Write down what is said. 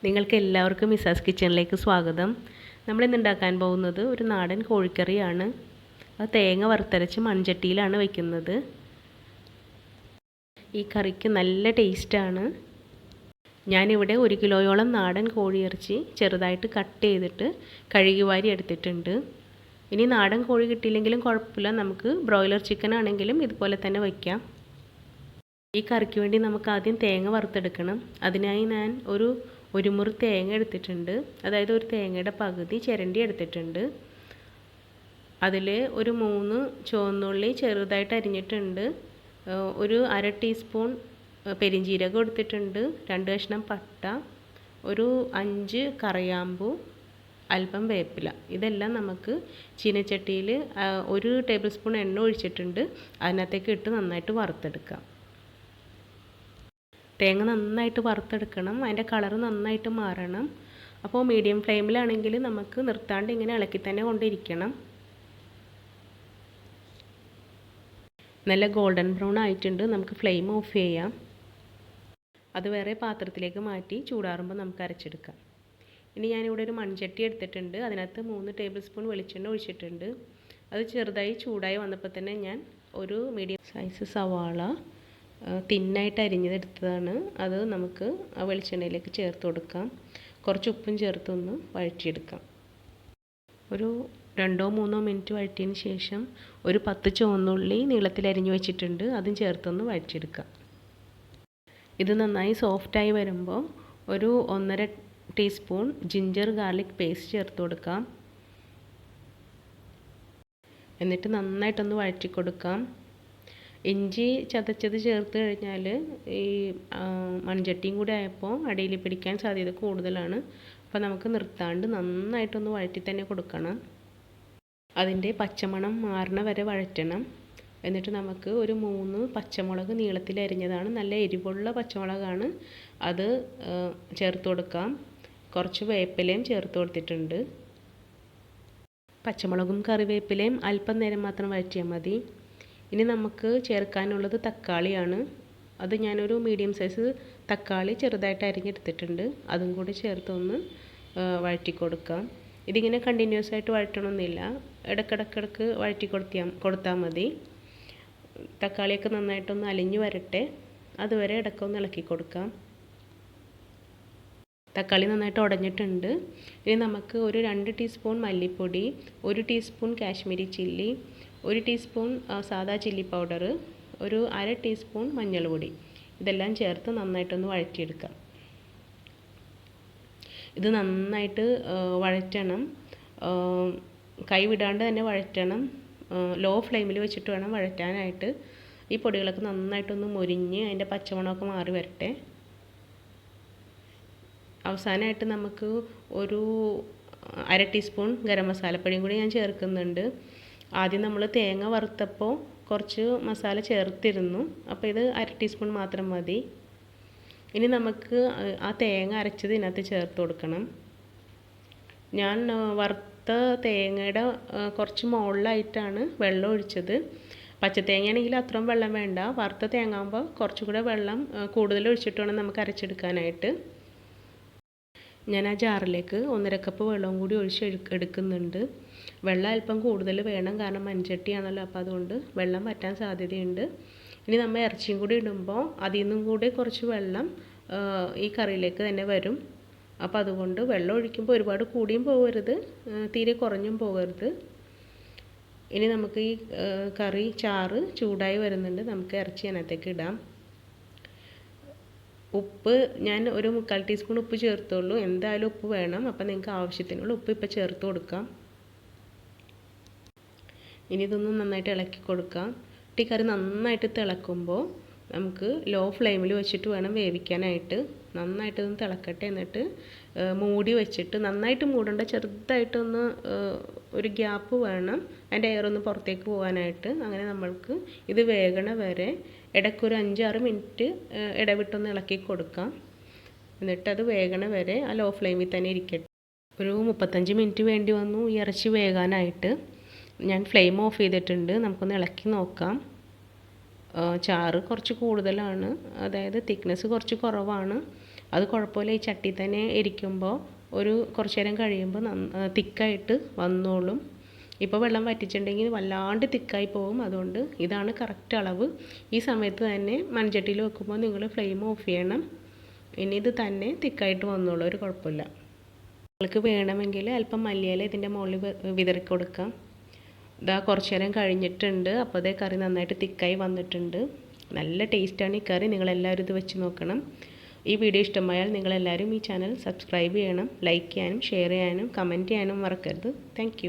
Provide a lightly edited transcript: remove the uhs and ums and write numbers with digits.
നിങ്ങൾക്ക് എല്ലാവർക്കും മിസാസ് സ്വാഗതം. നമ്മളിന്ന് ഉണ്ടാക്കാൻ പോകുന്നത് ഒരു നാടൻ കോഴിക്കറിയാണ്. അത് തേങ്ങ വറുത്തരച്ച് മൺചട്ടിയിലാണ് വയ്ക്കുന്നത്. ഈ കറിക്ക് നല്ല ടേസ്റ്റാണ്. ഞാനിവിടെ 1 കിലോയോളം നാടൻ കോഴിയിറച്ചി ചെറുതായിട്ട് കട്ട് ചെയ്തിട്ട് കഴുകി വാരി എടുത്തിട്ടുണ്ട്. ഇനി നാടൻ കോഴി കിട്ടിയില്ലെങ്കിലും കുഴപ്പമില്ല, നമുക്ക് ബ്രോയിലർ ചിക്കൻ ആണെങ്കിലും ഇതുപോലെ തന്നെ വയ്ക്കാം. ഈ കറിക്ക് വേണ്ടി നമുക്ക് ആദ്യം തേങ്ങ വറുത്തെടുക്കണം. അതിനായി ഞാൻ ഒരു മുറി തേങ്ങ എടുത്തിട്ടുണ്ട്. അതായത് ഒരു തേങ്ങയുടെ പകുതി ചിരണ്ടി എടുത്തിട്ടുണ്ട്. അതിൽ ഒരു 3 ചുവന്നുള്ളി ചെറുതായിട്ട് അരിഞ്ഞിട്ടുണ്ട്. ഒരു 1/2 ടീസ്പൂൺ പെരിഞ്ജീരകം എടുത്തിട്ടുണ്ട്. 2 കഷ്ണം പട്ട, ഒരു 5 കറിയാമ്പൂ, അല്പം വേപ്പില. ഇതെല്ലാം നമുക്ക് ചീനച്ചട്ടിയിൽ 1 ടേബിൾ സ്പൂൺ എണ്ണ ഒഴിച്ചിട്ടുണ്ട്. അതിനകത്തേക്ക് ഇട്ട് നന്നായിട്ട് വറുത്തെടുക്കാം. തേങ്ങ നന്നായിട്ട് വറുത്തെടുക്കണം. അതിൻ്റെ കളർ നന്നായിട്ട് മാറണം. അപ്പോൾ മീഡിയം ഫ്ലെയിമിലാണെങ്കിൽ നമുക്ക് നിർത്താണ്ട് ഇങ്ങനെ ഇളക്കി തന്നെ കൊണ്ടിരിക്കണം. നല്ല ഗോൾഡൻ ബ്രൗൺ ആയിട്ടുണ്ട്. നമുക്ക് ഫ്ലെയിം ഓഫ് ചെയ്യാം. അത് വേറെ പാത്രത്തിലേക്ക് മാറ്റി ചൂടാറുമ്പോൾ നമുക്ക് അരച്ചെടുക്കാം. ഇനി ഞാനിവിടെ ഒരു മൺചട്ടി എടുത്തിട്ടുണ്ട്. അതിനകത്ത് 3 ടേബിൾ സ്പൂൺ വെളിച്ചെണ്ണ ഒഴിച്ചിട്ടുണ്ട്. അത് ചെറുതായി ചൂടായി വന്നപ്പോൾ തന്നെ ഞാൻ ഒരു മീഡിയം സൈസ് സവാള തിന്നായിട്ട് അരിഞ്ഞതെടുത്തതാണ്. അത് നമുക്ക് ആ വെളിച്ചെണ്ണയിലേക്ക് ചേർത്ത് കൊടുക്കാം. കുറച്ച് ഉപ്പും ചേർത്തൊന്ന് വഴറ്റിയെടുക്കാം. ഒരു 2-3 മിനിറ്റ് വഴറ്റിയതിന് ശേഷം ഒരു 10 ചുവന്നുള്ളി നീളത്തിൽ അരിഞ്ഞു വെച്ചിട്ടുണ്ട്. അതും ചേർത്തൊന്ന് വഴറ്റിയെടുക്കാം. ഇത് നന്നായി സോഫ്റ്റായി വരുമ്പോൾ ഒരു 1.5 ടീസ്പൂൺ ജിഞ്ചർ ഗാർലിക് പേസ്റ്റ് ചേർത്ത് കൊടുക്കാം. എന്നിട്ട് നന്നായിട്ടൊന്ന് വഴറ്റി കൊടുക്കാം. ഇഞ്ചി ചതച്ചത് ചേർത്ത് കഴിഞ്ഞാൽ ഈ മൺചട്ടിയും കൂടി ആയപ്പോൾ അടിയിൽ പിടിക്കാൻ സാധ്യത കൂടുതലാണ്. അപ്പോൾ നമുക്ക് നിർത്താണ്ട് നന്നായിട്ടൊന്ന് വഴറ്റി തന്നെ കൊടുക്കണം. അതിൻ്റെ പച്ചമണം മാറണ വരെ വഴറ്റണം. എന്നിട്ട് നമുക്ക് ഒരു 3 പച്ചമുളക് നീളത്തിൽ അരിഞ്ഞതാണ്. നല്ല എരിവുള്ള പച്ചമുളകാണ്. അത് ചേർത്ത് കൊടുക്കാം. കുറച്ച് വേപ്പിലയും ചേർത്ത് കൊടുത്തിട്ടുണ്ട്. പച്ചമുളകും കറിവേപ്പിലയും അല്പം നേരം മാത്രം വഴറ്റിയാൽ മതി. ഇനി നമുക്ക് ചേർക്കാനുള്ളത് തക്കാളിയാണ്. അത് ഞാനൊരു മീഡിയം സൈസ് തക്കാളി ചെറുതായിട്ട് അരിഞ്ഞെടുത്തിട്ടുണ്ട്. അതും കൂടി ചേർത്തൊന്ന് വഴറ്റി കൊടുക്കാം. ഇതിങ്ങനെ കണ്ടിന്യൂസ് ആയിട്ട് വഴറ്റണമെന്നില്ല, ഇടയ്ക്കിടയ്ക്ക് വഴറ്റി കൊടുത്താൽ മതി. തക്കാളിയൊക്കെ നന്നായിട്ടൊന്ന് അലിഞ്ഞു വരട്ടെ. അതുവരെ ഇടയ്ക്കൊന്ന് ഇളക്കി കൊടുക്കാം. തക്കാളി നന്നായിട്ട് ഉടഞ്ഞിട്ടുണ്ട്. ഇനി നമുക്ക് ഒരു 2 ടീസ്പൂൺ മല്ലിപ്പൊടി, 1 ടീസ്പൂൺ കാശ്മീരി ചില്ലി, 1 ടീസ്പൂൺ സാദാ ചില്ലി പൗഡർ, ഒരു 1/2 ടീസ്പൂൺ മഞ്ഞൾപ്പൊടി, ഇതെല്ലാം ചേർത്ത് നന്നായിട്ടൊന്ന് വഴറ്റിയെടുക്കാം. ഇത് നന്നായിട്ട് വഴറ്റണം. കൈ വിടാണ്ട് തന്നെ വഴറ്റണം. ലോ ഫ്ലെയിമിൽ വെച്ചിട്ട് വേണം വഴറ്റാനായിട്ട്. ഈ പൊടികളൊക്കെ നന്നായിട്ടൊന്ന് മൊരിഞ്ഞ് അതിൻ്റെ പച്ചമണമൊക്കെ മാറി വരട്ടെ. അവസാനമായിട്ട് നമുക്ക് ഒരു 1/2 ടീസ്പൂൺ ഗരം മസാലപ്പൊടിയും കൂടി ഞാൻ ചേർക്കുന്നുണ്ട്. ആദ്യം നമ്മൾ തേങ്ങ വറുത്തപ്പോൾ കുറച്ച് മസാല ചേർത്തിരുന്നു. അപ്പോൾ ഇത് 1/2 ടീസ്പൂൺ മാത്രം മതി. ഇനി നമുക്ക് ആ തേങ്ങ അരച്ചത് ഇതിനകത്ത് ചേർത്ത് കൊടുക്കണം. ഞാൻ വറുത്ത തേങ്ങയുടെ കുറച്ച് മുകളിലായിട്ടാണ് വെള്ളം ഒഴിച്ചത്. പച്ചത്തേങ്ങയാണെങ്കിൽ അത്രയും വെള്ളം വേണ്ട. വറുത്ത തേങ്ങ ആകുമ്പോൾ കുറച്ചുകൂടെ വെള്ളം കൂടുതൽ ഒഴിച്ചിട്ട് വേണം നമുക്ക് അരച്ചെടുക്കാനായിട്ട്. ഞാൻ ആ ജാറിലേക്ക് 1.5 കപ്പ് വെള്ളവും കൂടി എടുക്കുന്നുണ്ട്. വെള്ളം അല്പം കൂടുതൽ വേണം, കാരണം മൺചട്ടിയാണല്ലോ. അപ്പോൾ അതുകൊണ്ട് വെള്ളം വറ്റാൻ സാധ്യതയുണ്ട്. ഇനി നമ്മൾ ഇറച്ചിയും കൂടി ഇടുമ്പോൾ അതിൽ നിന്നും കൂടി കുറച്ച് വെള്ളം ഈ കറിയിലേക്ക് തന്നെ വരും. അപ്പോൾ അതുകൊണ്ട് വെള്ളം ഒഴിക്കുമ്പോൾ ഒരുപാട് കൂടിയും പോകരുത്, തീരെ കുറഞ്ഞും പോകരുത്. ഇനി നമുക്ക് ഈ കറി ചാറ് ചൂടായി വരുന്നുണ്ട്. നമുക്ക് ഇറച്ചി അതിനകത്തേക്ക് ഇടാം. ഉപ്പ് ഞാൻ ഒരു 3/4 ടീസ്പൂൺ ഉപ്പ് ചേർത്തുള്ളൂ. എന്തായാലും ഉപ്പ് വേണം. അപ്പോൾ നിങ്ങൾക്ക് ആവശ്യത്തിനുള്ള ഉപ്പ് ഇപ്പോൾ ചേർത്ത് കൊടുക്കാം. ഇനി ഇതൊന്നും നന്നായിട്ട് ഇളക്കി കൊടുക്കാം. ഈ കറി നന്നായിട്ട് തിളക്കുമ്പോൾ നമുക്ക് ലോ ഫ്ലെയിമിൽ വെച്ചിട്ട് വേണം വേവിക്കാനായിട്ട്. നന്നായിട്ടൊന്ന് തിളക്കട്ടെ. എന്നിട്ട് മൂടി വെച്ചിട്ട്, നന്നായിട്ട് മൂടേണ്ട, ചെറുതായിട്ടൊന്ന് ഒരു ഗ്യാപ്പ് വേണം അതിൻ്റെ എയറൊന്ന് പുറത്തേക്ക് പോകാനായിട്ട്. അങ്ങനെ നമ്മൾക്ക് ഇത് വേകണ വരെ ഇടയ്ക്കൊരു 5-6 മിനിറ്റ് ഇടവിട്ടൊന്ന് ഇളക്കി കൊടുക്കാം. എന്നിട്ടത് വേകണ വരെ ആ ലോ ഫ്ലെയിമിൽ തന്നെ ഇരിക്കട്ടെ. ഒരു 35 മിനിറ്റ് വേണ്ടി വന്നു ഈ ഇറച്ചി വേകാനായിട്ട്. ഞാൻ ഫ്ലെയിം ഓഫ് ചെയ്തിട്ടുണ്ട്. നമുക്കൊന്ന് ഇളക്കി നോക്കാം. ചാറ് കുറച്ച് കൂടുതലാണ്, അതായത് തിക്നെസ് കുറച്ച് കുറവാണ്. അത് കുഴപ്പമില്ല, ഈ ചട്ടി തന്നെ ഇരിക്കുമ്പോൾ ഒരു കുറച്ച് നേരം കഴിയുമ്പോൾ തിക്കായിട്ട് വന്നോളും. ഇപ്പോൾ വെള്ളം വറ്റിച്ചിട്ടുണ്ടെങ്കിൽ വല്ലാണ്ട് തിക്കായി പോകും. അതുകൊണ്ട് ഇതാണ് കറക്റ്റ് അളവ്. ഈ സമയത്ത് തന്നെ മൺചട്ടിയിൽ വെക്കുമ്പോൾ നിങ്ങൾ ഫ്ലെയിം ഓഫ് ചെയ്യണം. ഇനി ഇത് തന്നെ തിക്കായിട്ട് വന്നോളൂ, ഒരു കുഴപ്പമില്ല. നിങ്ങൾക്ക് വേണമെങ്കിൽ അല്പം മല്ലിയില ഇതിൻ്റെ മുകളിൽ വിതറി കൊടുക്കാം. ഇതാ കുറച്ച് നേരം കഴിഞ്ഞിട്ടുണ്ട്. അപ്പോൾ അതേ കറി നന്നായിട്ട് തിക്കായി വന്നിട്ടുണ്ട്. നല്ല ടേസ്റ്റാണ് ഈ കറി. നിങ്ങളെല്ലാവരും ഇത് വെച്ച് നോക്കണം. ഈ വീഡിയോ ഇഷ്ടമായാൽ നിങ്ങളെല്ലാവരും ഈ ചാനൽ സബ്സ്ക്രൈബ് ചെയ്യണം. ലൈക്ക് ചെയ്യാനും ഷെയർ ചെയ്യാനും കമൻറ്റ് ചെയ്യാനും മറക്കരുത്. താങ്ക്